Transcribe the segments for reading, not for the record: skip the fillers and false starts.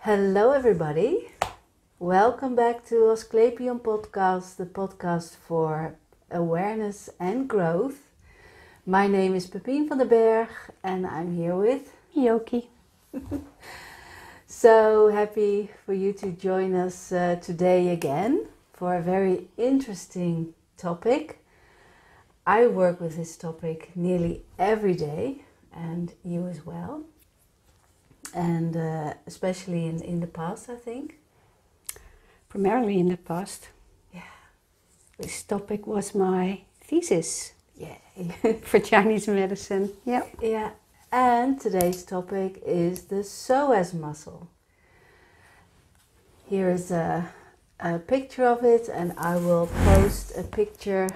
Hello everybody, welcome back to Asclepion Podcast, the podcast for awareness and growth. My name is Pepijn van den Berg and I'm here with Myoke. So happy for you to join us today again for a very interesting topic. I work with this topic nearly every day and you as well. And especially in the past, I think. Primarily in the past. Yeah. This topic was my thesis. Yeah. For Chinese medicine. Yeah. Yeah. And today's topic is the psoas muscle. Here is a picture of it, and I will post a picture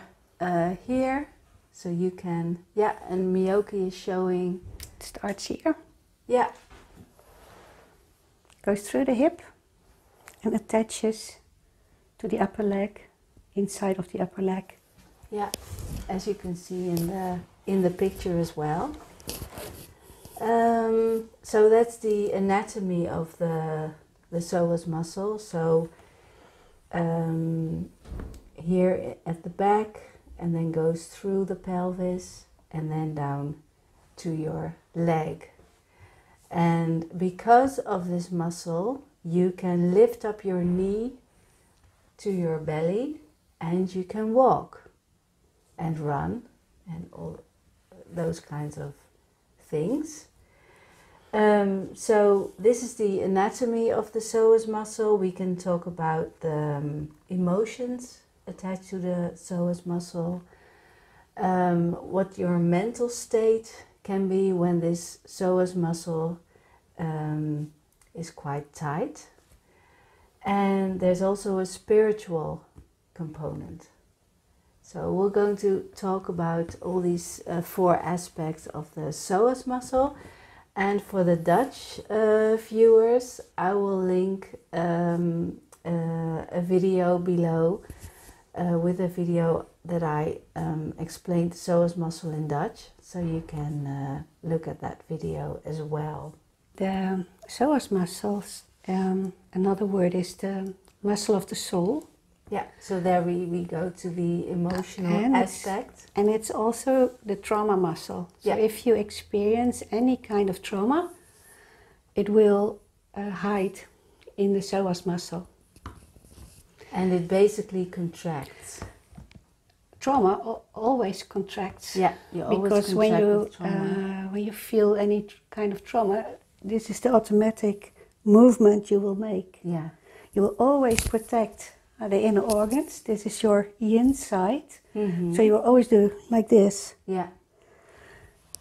here so you can. Yeah. And Myoke is showing. It starts here. Yeah. Goes through the hip and attaches to the upper leg, inside of the upper leg. Yeah, as you can see in the picture as well. So that's the anatomy of the psoas muscle. So here at the back, and then goes through the pelvis and then down to your leg. And because of this muscle, you can lift up your knee to your belly and you can walk and run and all those kinds of things. So this is the anatomy of the psoas muscle. We can talk about the emotions attached to the psoas muscle, what your mental state can be when this psoas muscle is quite tight. And there's also a spiritual component. So we're going to talk about all these four aspects of the psoas muscle. And for the Dutch viewers, I will link a video below with a video that I explained the psoas muscle in Dutch, so you can look at that video as well. The psoas muscles, another word is the muscle of the soul. Yeah, so there we go to the emotional aspect. And it's also the trauma muscle. So if you experience any kind of trauma, it will hide in the psoas muscle. And it basically contracts. Trauma always contracts. Yeah, you always because when you feel any kind of trauma, this is the automatic movement you will make. Yeah, you will always protect the inner organs. This is your yin side, so you will always do like this. Yeah.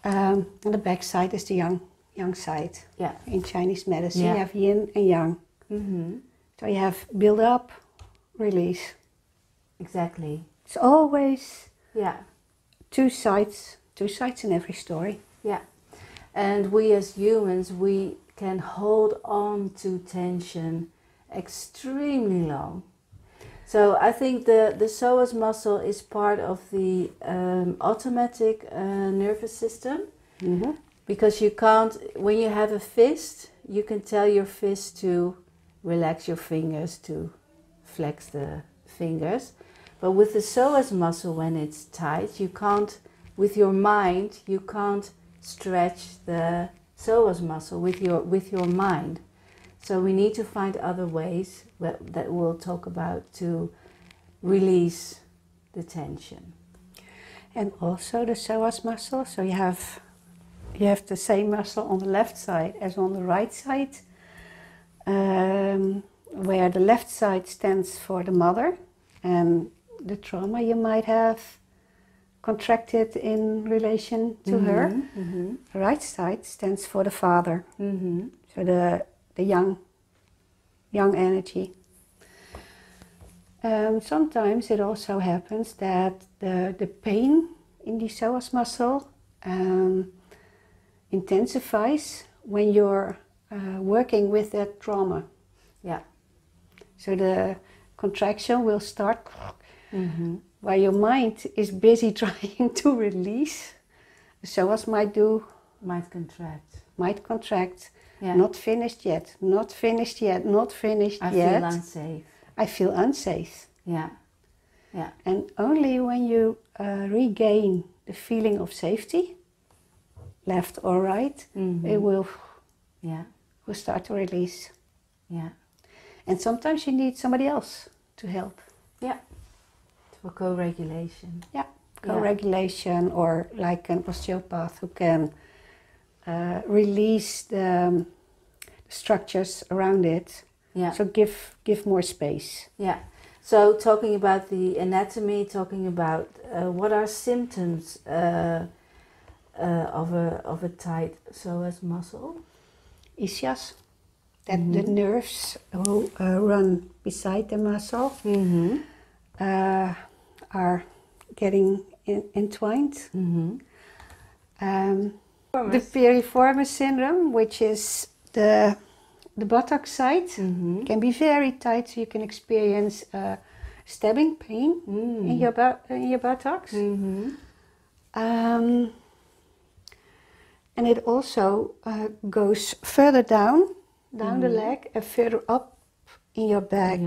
And the back side is the yang side. Yeah. In Chinese medicine, you have yin and yang. So you have build up, release. Exactly. It's always two sides in every story. Yeah, and we as humans, we can hold on to tension extremely long. So I think the psoas muscle is part of the automatic nervous system, because you can't, when you have a fist, you can tell your fist to relax your fingers, to flex the fingers. But with the psoas muscle, when it's tight, you can't, with your mind, you can't stretch the psoas muscle with your mind. So we need to find other ways that we'll talk about to release the tension. And also the psoas muscle. So you have the same muscle on the left side as on the right side, where the left side stands for the mother and the trauma you might have contracted in relation to her. The right side stands for the father. So the young energy. Sometimes it also happens that the pain in the psoas muscle intensifies when you're working with that trauma. Yeah. So the contraction will start while your mind is busy trying to release. The psoas might contract. Yeah. Not finished yet, not finished yet, not finished I yet. feel unsafe. I feel unsafe. Yeah. Yeah. And only when you regain the feeling of safety, left or right, it will start to release. Yeah. And sometimes you need somebody else to help. Yeah. For co-regulation. Yeah, co-regulation, or like an osteopath who can release the structures around it. Yeah. So give more space. Yeah. So talking about the anatomy, talking about what are symptoms of a tight psoas muscle? Ischias, that the nerves who run beside the muscle are getting entwined. The piriformis syndrome, which is the buttock side, can be very tight, so you can experience stabbing pain in your buttocks. And it also goes further down the leg and further up in your back.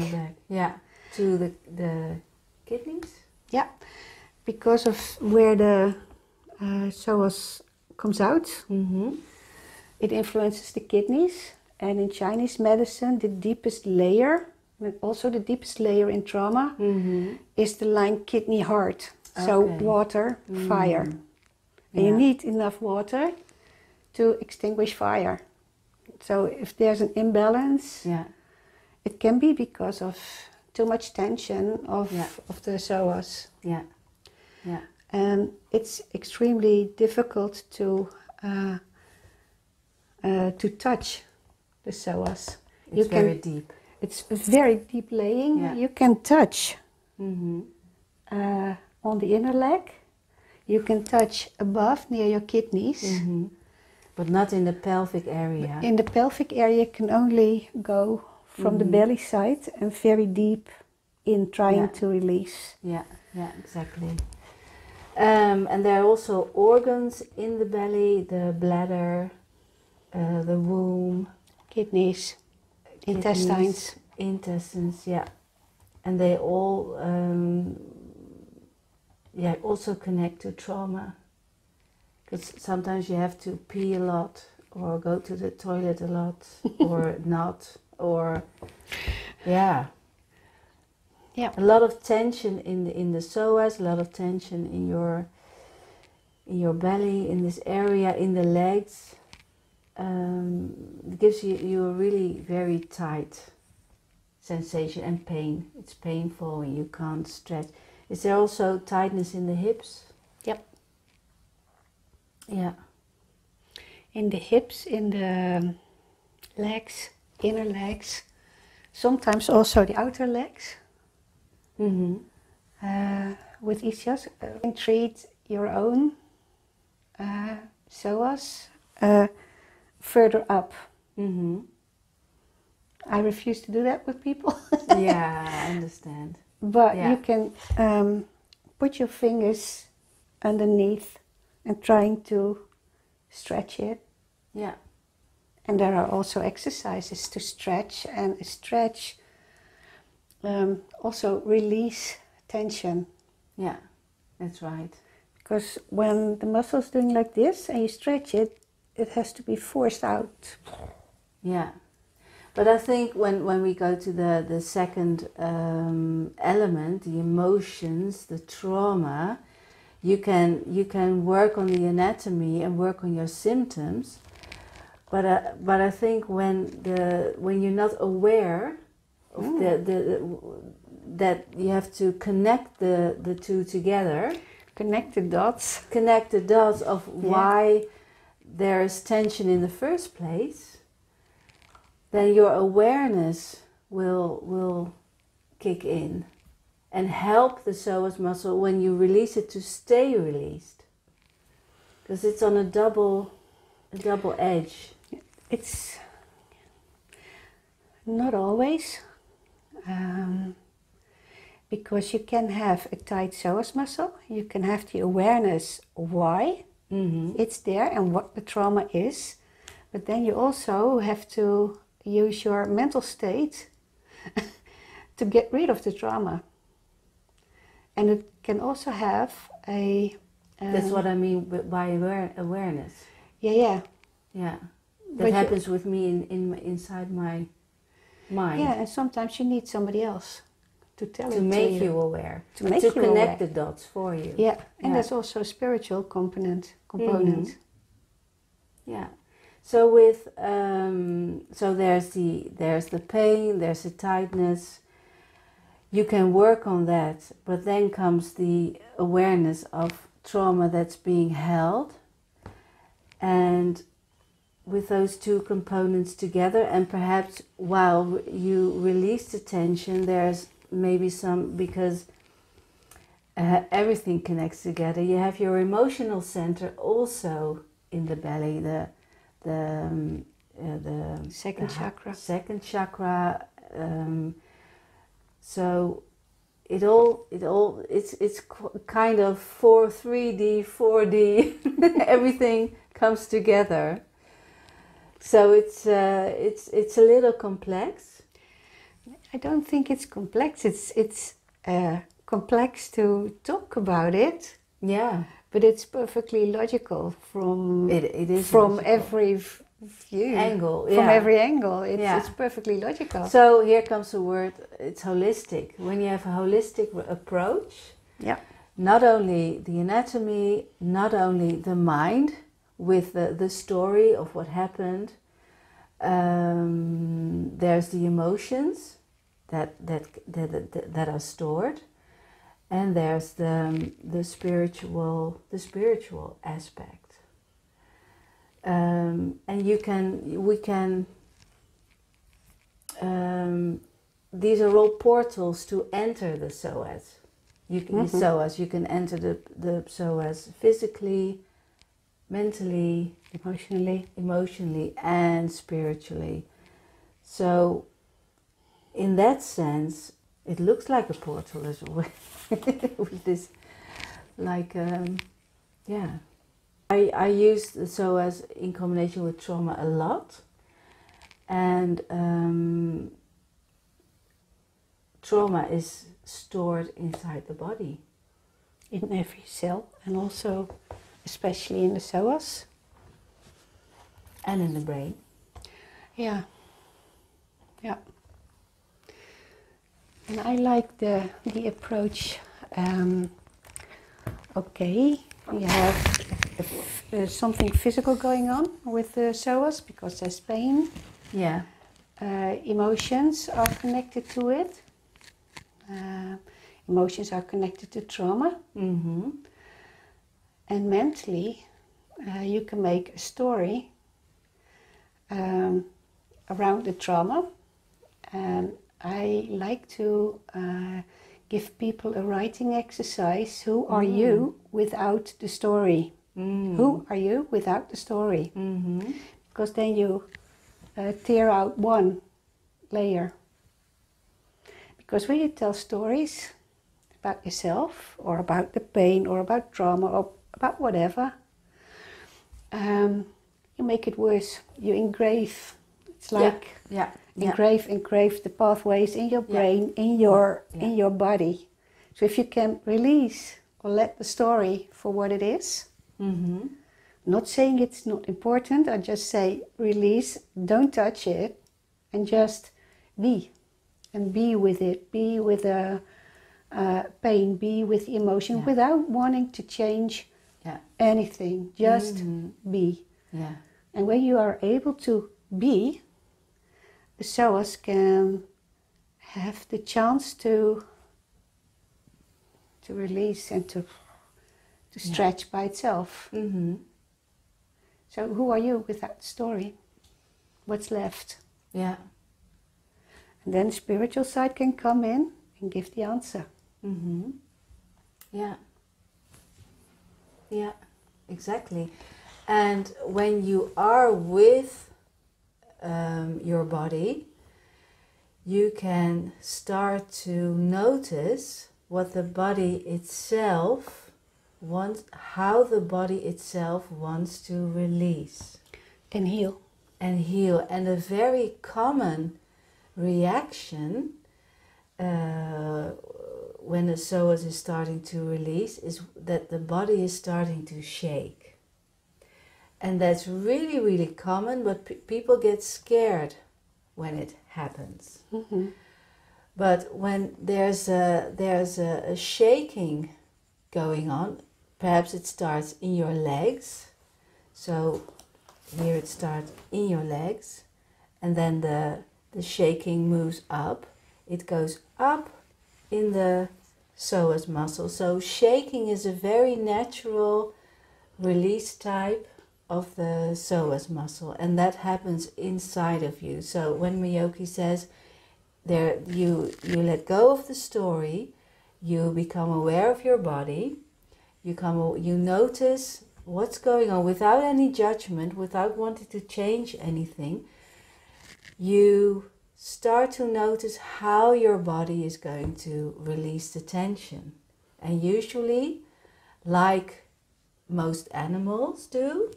Yeah, to the kidneys? Yeah, because of where the psoas comes out, it influences the kidneys. And in Chinese medicine, the deepest layer, and also the deepest layer in trauma, is the line kidney-heart. So water, fire. And you need enough water to extinguish fire. So if there's an imbalance, it can be because of too much tension of the psoas. Yeah, yeah. And it's extremely difficult to touch the psoas. It's very deep. It's very deep laying. Yeah. You can touch on the inner leg. You can touch above near your kidneys. But not in the pelvic area. In the pelvic area, you can only go from the belly side and very deep in trying to release. Yeah, yeah, exactly. And there are also organs in the belly, the bladder, the womb, kidneys, intestines, yeah. And they all also connect to trauma. Because sometimes you have to pee a lot, or go to the toilet a lot, or not, or a lot of tension in the psoas, a lot of tension in your belly, in this area, in the legs. It gives you a really very tight sensation and pain. It's painful and you can't stretch. Is there also tightness in the hips? Yep. Yeah. In the hips, in the legs, inner legs, sometimes also the outer legs. With ischias, you can treat your own psoas further up. I refuse to do that with people. Yeah, I understand. But you can put your fingers underneath and trying to stretch it. Yeah. And there are also exercises to stretch, and stretch also release tension. Yeah, that's right. Because when the muscle's doing like this and you stretch it, it has to be forced out. Yeah. But I think when we go to the second element, the emotions, the trauma, you can work on the anatomy and work on your symptoms. But I think when you're not aware of that you have to connect the two together. Connect the dots. Connect the dots of why there is tension in the first place. Then your awareness will kick in and help the psoas muscle when you release it to stay released. Because it's on a double edge. It's not always, because you can have a tight psoas muscle, you can have the awareness why it's there and what the trauma is, But then you also have to use your mental state to get rid of the trauma. And it can also have a... That's what I mean by awareness. Yeah. Yeah. That But happens with me inside my mind. Yeah, and sometimes you need somebody else to tell it to to make you. you aware. To make to you connect aware. the dots for you. Yeah, and Yeah. there's also a spiritual component. Yeah. So with so there's the pain, there's the tightness. You can work on that, but then comes the awareness of trauma that's being held, and with those two components together, and perhaps while you release the tension, there's maybe some, because everything connects together. You have your emotional center also in the belly, the Second chakra. Second chakra. So it's kind of 3D, 4D. Everything comes together. So it's a little complex. I don't think it's complex. It's complex to talk about it. Yeah. But it's perfectly logical from It is from logical. every view Angle. From Yeah. every angle, Yeah. it's perfectly logical. So here comes the word. It's holistic. When you have a holistic approach, Yeah. not only the anatomy, not only the mind with the story of what happened. There's the emotions that are stored, and there's the spiritual aspect. And we can. These are all portals to enter the Psoas. You can enter the Psoas physically, mentally, emotionally and spiritually. So in that sense, it looks like a portal as well. With this, like, yeah. I use the Psoas in combination with trauma a lot. And trauma is stored inside the body. In every cell, and also especially in the psoas. And in the brain. Yeah. Yeah. And I like the approach. Okay, you have something physical going on with the psoas because there's pain. Yeah. Emotions are connected to it. Emotions are connected to trauma. Mm-hmm. And mentally, you can make a story around the trauma. And I like to give people a writing exercise. Who are you without the story? Who are you without the story? Mm-hmm. Because then you tear out one layer. Because when you tell stories about yourself, or about the pain, or about trauma, or about whatever, you make it worse. You engrave. It's like engrave the pathways in your brain, in your body. So if you can release or let the story for what it is, not saying it's not important, I just say release, don't touch it, and just be. And be with it, be with the pain, be with the emotion, without wanting to change anything, just be. Yeah. And when you are able to be, the psoas can have the chance to release and to stretch by itself. Mm-hmm. So who are you without the story? What's left? Yeah. And then the spiritual side can come in and give the answer. Mm-hmm. Yeah. Yeah, exactly. And when you are with your body, you can start to notice what the body itself wants, how the body itself wants to release. And heal. and heal. And a very common reaction when the psoas is starting to release is that the body is starting to shake. And that's really, really common, but people get scared when it happens. Mm-hmm. But when there's a shaking going on, perhaps it starts in your legs. So here it starts in your legs, and then the shaking moves up. It goes up in the psoas muscle. So shaking is a very natural release type of the psoas muscle, and that happens inside of you. So when Myoke says there, you let go of the story, you become aware of your body, you notice what's going on without any judgment, without wanting to change anything. You start to notice how your body is going to release the tension. And usually, like most animals do,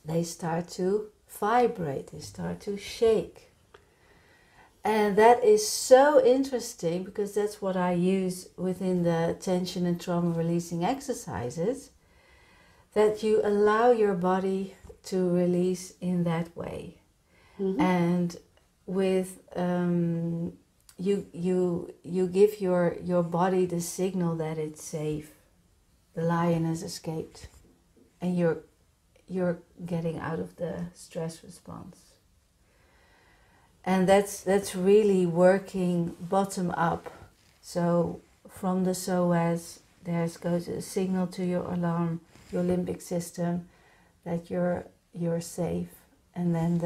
they start to vibrate, they start to shake. And that is so interesting because that's what I use within the tension and trauma releasing exercises, that you allow your body to release in that way. Mm-hmm. And with you give your body the signal that it's safe. The lion has escaped, and you're getting out of the stress response. And that's really working bottom up. So from the psoas, there goes a signal to your alarm, your limbic system, that you're safe, and then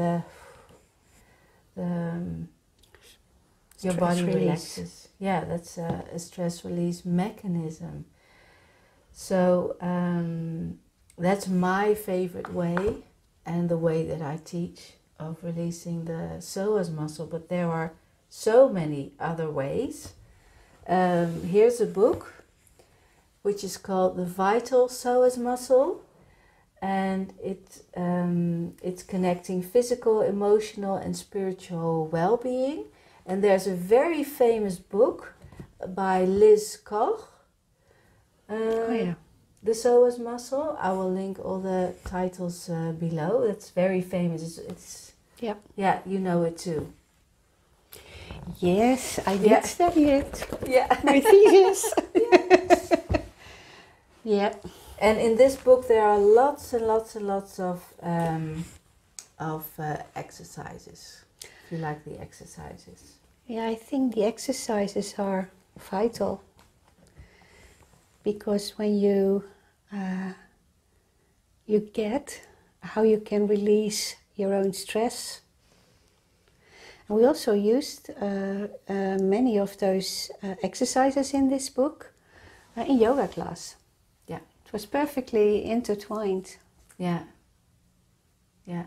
your body relaxes. Yeah, that's a stress release mechanism. So that's my favorite way, and the way that I teach of releasing the psoas muscle. But there are so many other ways. Here's a book which is called The Vital Psoas Muscle, and it's connecting physical, emotional and spiritual well-being. And there's a very famous book by Liz Koch, The Psoas Muscle. I will link all the titles below. That's very famous. It's yeah, you know it too. Yes, I did study it. Yeah, my thesis. Yeah. And in this book there are lots and lots and lots of exercises. If you like the exercises. Yeah, I think the exercises are vital, because when you get how you can release your own stress. And we also used many of those exercises in this book in yoga class. Yeah. It was perfectly intertwined. Yeah. Yeah.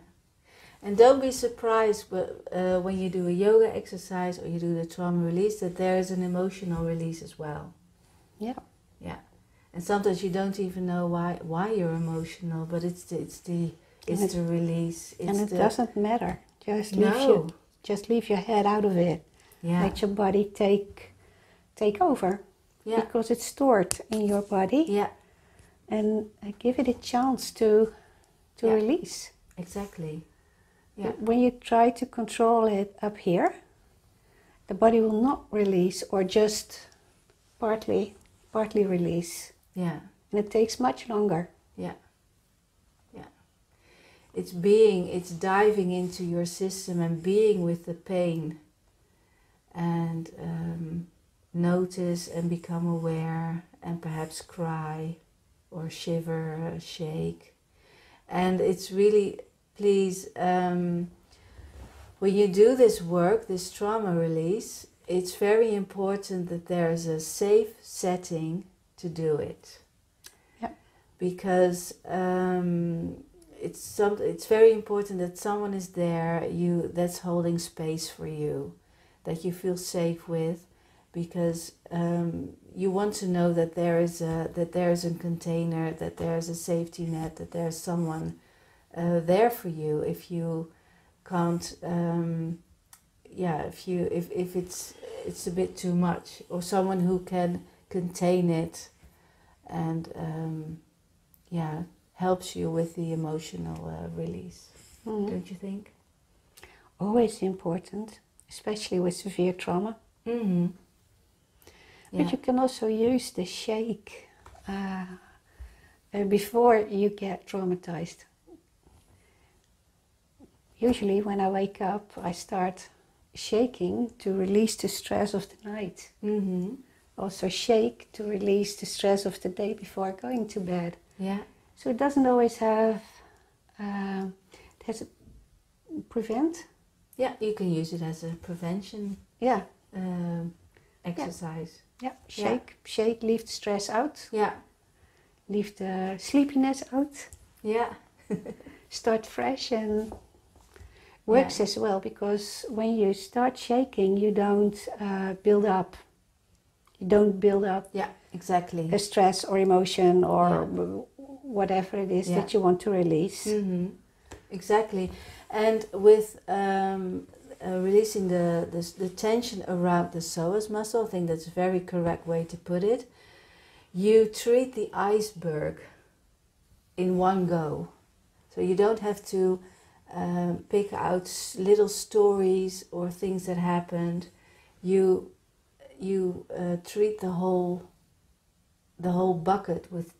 And don't be surprised when you do a yoga exercise or you do the trauma release that there is an emotional release as well. Yeah. Yeah. And sometimes you don't even know why you're emotional, but it's the release. It doesn't matter. Just leave your head out of it. Yeah. Let your body take over. Yeah. Because it's stored in your body. Yeah. And give it a chance to release. Exactly. Yeah. But when you try to control it up here, the body will not release, or just partly release. Yeah. And it takes much longer. Yeah. Yeah. It's diving into your system and being with the pain, and notice and become aware, and perhaps cry or shiver, shake. And it's really, please, when you do this work, this trauma release, it's very important that there is a safe setting to do it. Yeah. Because it's very important that someone is there that's holding space for you, that you feel safe with, because you want to know that there is a container, that there is a safety net, that there's someone there for you if you can't. If it's a bit too much, or someone who can contain it, and helps you with the emotional release. Don't you think? Always important, especially with severe trauma. Mm-hmm. Yeah. But you can also use the shake before you get traumatized. Usually when I wake up, I start shaking to release the stress of the night. Mm-hmm. Also shake to release the stress of the day before going to bed. Yeah. So it doesn't always have, it has a prevent. Yeah, you can use it as a prevention exercise. Yeah, shake, leave the stress out. Yeah. Leave the sleepiness out. Yeah. Start fresh, and works as well, because when you start shaking, you don't build up. You don't build up. Yeah, exactly. A stress or emotion or whatever it is that you want to release. Mm-hmm. Exactly. And with releasing the tension around the psoas muscle, I think that's a very correct way to put it. You treat the iceberg in one go. So you don't have to pick out little stories or things that happened. You treat the whole bucket with,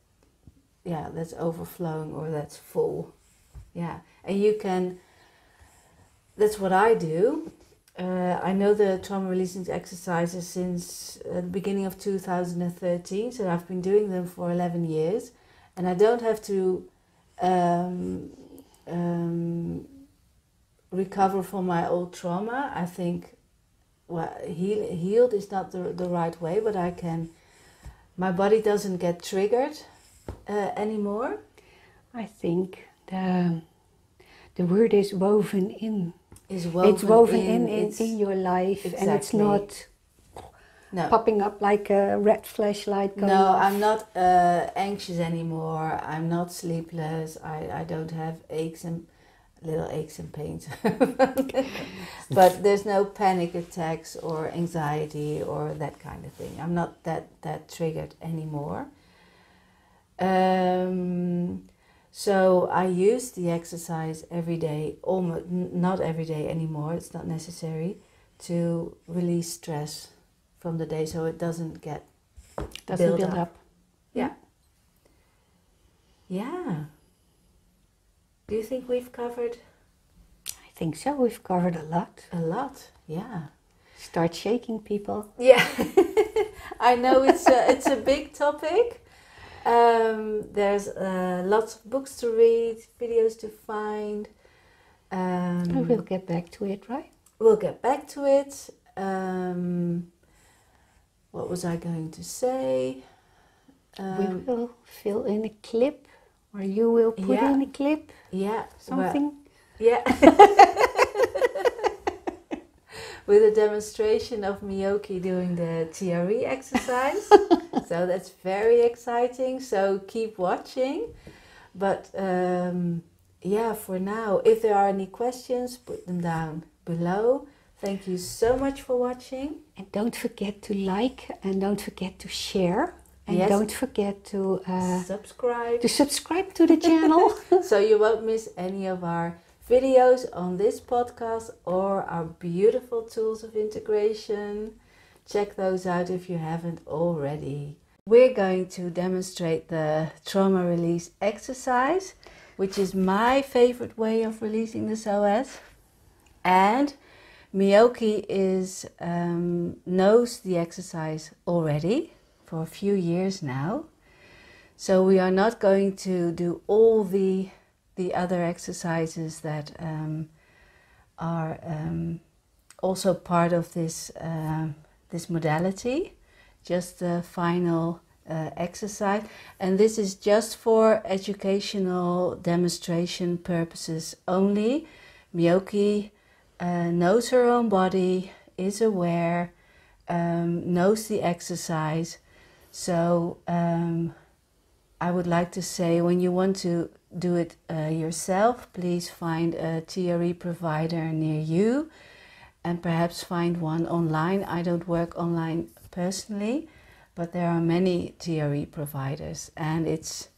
that's overflowing or that's full. Yeah, and you can, that's what I do. I know the trauma releasing exercises since the beginning of 2013, so I've been doing them for 11 years, and I don't have to recover from my old trauma. I think, healed is not the right way, but my body doesn't get triggered anymore. I think the word is woven in. It's woven in your life, exactly. And it's not popping up like a red flashlight going off. I'm not anxious anymore. I'm not sleepless. I don't have little aches and pains. But there's no panic attacks or anxiety or that kind of thing. I'm not that triggered anymore. So I use the exercise every day, almost not every day anymore, it's not necessary, to release stress from the day so it doesn't build up. Yeah. Yeah. Do you think we've covered? I think so, we've covered a lot. A lot, yeah. Start shaking, people. Yeah. I know it's a big topic. There's lots of books to read, videos to find. We'll get back to it, right? We'll get back to it. What was I going to say? We will fill in a clip, or you will put in a clip. Yeah. Something. With a demonstration of Myoke doing the TRE exercise. So that's very exciting. So keep watching. But for now, if there are any questions, put them down below. Thank you so much for watching. And don't forget to like, and don't forget to share. And don't forget to subscribe. To subscribe to the channel. So you won't miss any of our videos on this podcast or our beautiful tools of integration. Check those out if you haven't already. We're going to demonstrate the trauma release exercise, which is my favorite way of releasing the psoas. And Myoke knows the exercise already for a few years now. So we are not going to do all the other exercises that are also part of this modality, just the final exercise. And this is just for educational demonstration purposes only. Myoke knows her own body, is aware, knows the exercise. So I would like to say, when you want to do it yourself, please find a TRE provider near you and perhaps find one online. I don't work online personally, but there are many TRE providers, and it's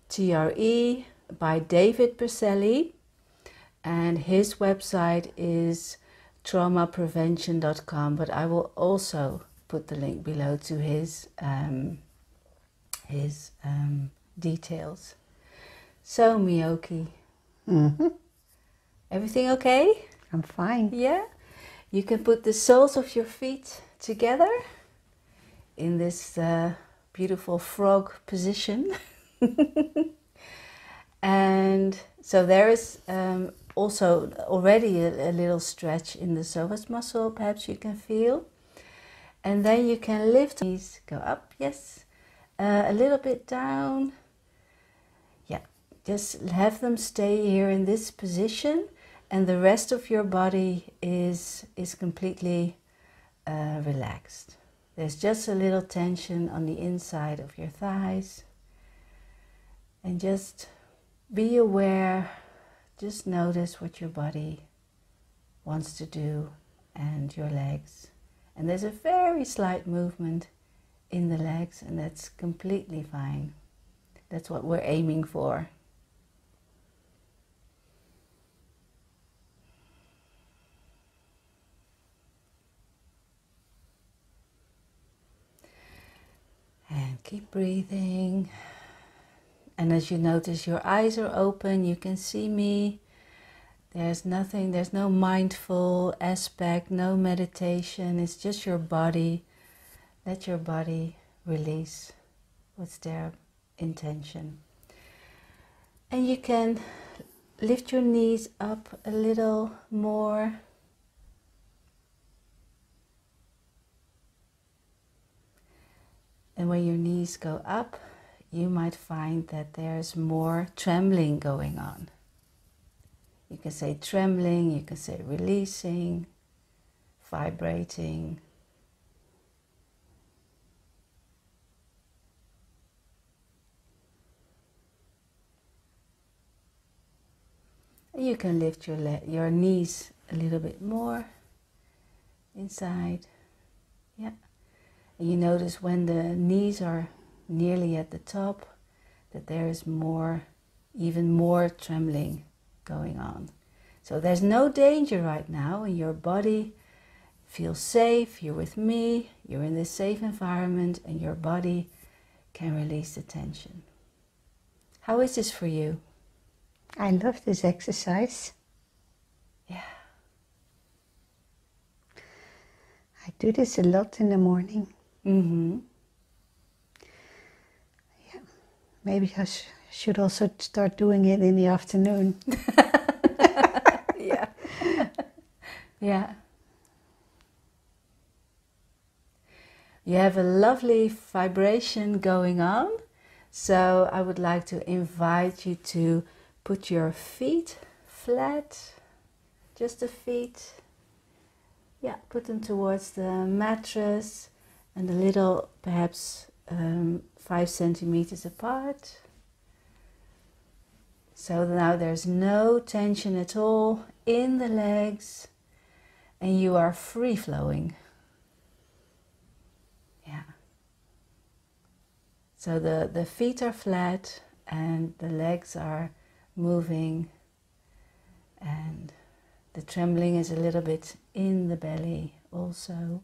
TRE by David Berceli, and his website is traumaprevention.com, but I will also put the link below to his details. So, Myoke, everything okay? I'm fine. Yeah? You can put the soles of your feet together in this beautiful frog position. And so there is also already a little stretch in the psoas muscle, perhaps you can feel. And then you can lift knees, go up, yes, a little bit down. Yeah, just have them stay here in this position, and the rest of your body is completely relaxed. There's just a little tension on the inside of your thighs. And just be aware, just notice what your body wants to do and your legs. And there's a very slight movement in the legs, and that's completely fine. That's what we're aiming for. And keep breathing. And as you notice your eyes are open, you can see me. There's nothing, there's no mindful aspect, no meditation. It's just your body. Let your body release what's their intention. And you can lift your knees up a little more. And when your knees go up, you might find that there's more trembling going on. You can say trembling, you can say releasing, vibrating. And you can lift your knees a little bit more inside. Yeah. And you notice when the knees are nearly at the top, that there is even more trembling going on. So there's no danger right now, and your body feels safe. You're with me, you're in this safe environment, and your body can release the tension. How is this for you? I love this exercise. Yeah. I do this a lot in the morning. Mm-hmm. Yeah. Maybe I should also start doing it in the afternoon. Yeah. Yeah. You have a lovely vibration going on. So I would like to invite you to put your feet flat, just the feet. Yeah, put them towards the mattress and a little, perhaps 5 centimeters apart. So now there's no tension at all in the legs, and you are free flowing. Yeah. So the feet are flat and the legs are moving, and the trembling is a little bit in the belly also.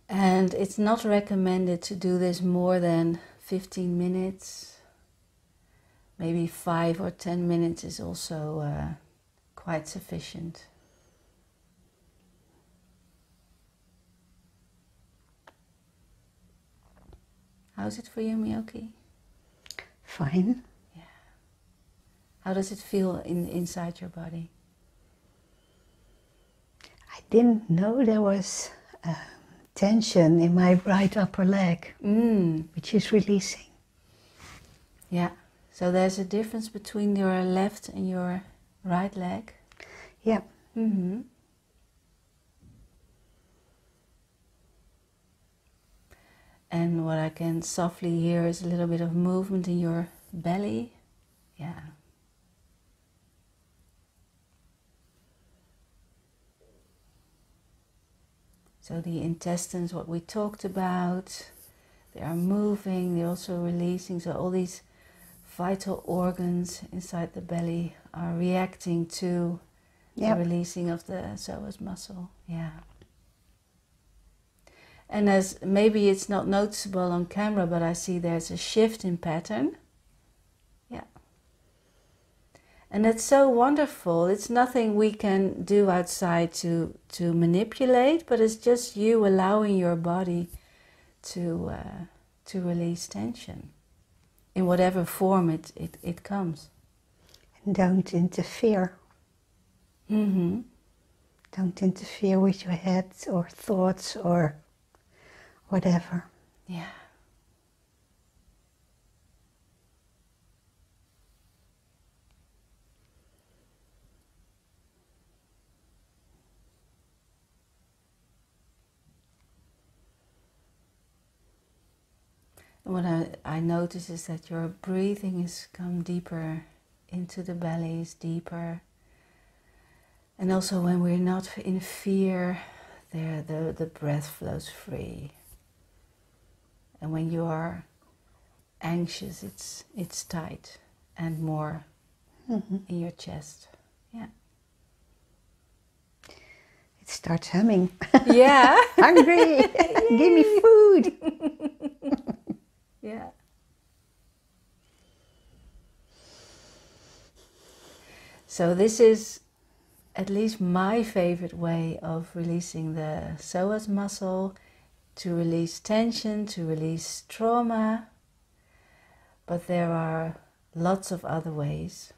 And it's not recommended to do this more than 15 minutes. Maybe 5 or 10 minutes is also quite sufficient. How's it for you, Myoke? Fine. Yeah. How does it feel inside your body? I didn't know there was tension in my right upper leg, which is releasing. Yeah. So there's a difference between your left and your right leg? Yeah. Mm-hmm. And what I can softly hear is a little bit of movement in your belly. Yeah. So the intestines, what we talked about, they are moving, they're also releasing. So all these vital organs inside the belly are reacting to the releasing of the psoas muscle. Yeah. And as maybe it's not noticeable on camera, but I see there's a shift in pattern. Yeah. And that's so wonderful. It's nothing we can do outside to manipulate, but it's just you allowing your body to release tension in whatever form it comes. And don't interfere. Mm-hmm. Don't interfere with your head or thoughts or whatever. Yeah. What I notice is that your breathing has come deeper into the belly, is deeper. And also when we're not in fear, the breath flows free. And when you are anxious, it's tight and more in your chest. Yeah. It starts humming. Yeah. Hungry. Give me food. Yeah. So this is at least my favorite way of releasing the psoas muscle, to release tension, to release trauma. But there are lots of other ways.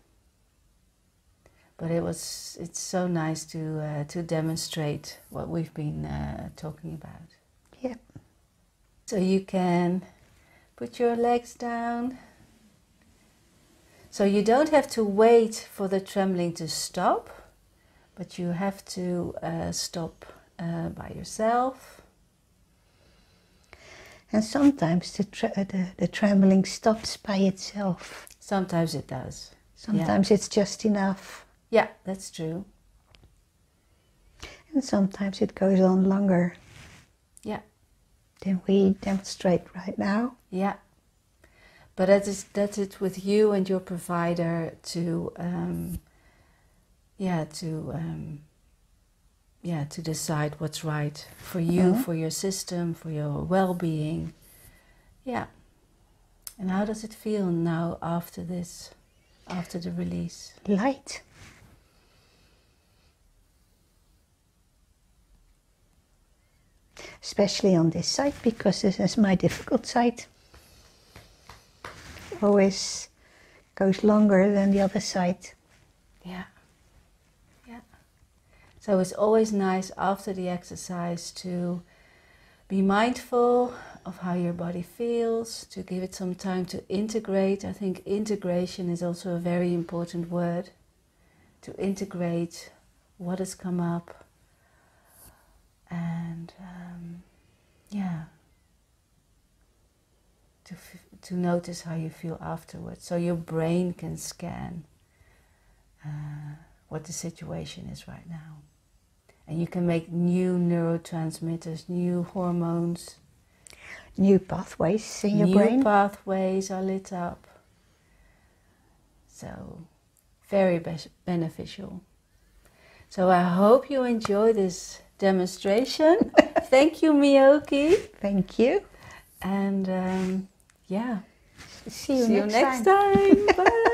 But it's so nice to demonstrate what we've been talking about. Yep. So you can put your legs down. So you don't have to wait for the trembling to stop, but you have to stop by yourself. And sometimes the trembling stops by itself. Sometimes it does. Sometimes it's just enough. Yeah, that's true. And sometimes it goes on longer. Yeah. Than we demonstrate right now. Yeah. But that's it with you and your provider to decide what's right for you, for your system, for your well-being. Yeah. And how does it feel now after this, after the release? Light. Especially on this side, because this is my difficult side. Always goes longer than the other side. Yeah. Yeah. So it's always nice after the exercise to be mindful of how your body feels, to give it some time to integrate. I think integration is also a very important word. To integrate what has come up. And to notice how you feel afterwards, so your brain can scan what the situation is right now, and you can make new neurotransmitters, new hormones, new pathways in your brain. New pathways are lit up. So very beneficial. So I hope you enjoy this demonstration. Thank you, Myoke. Thank you. And See you next time. Bye.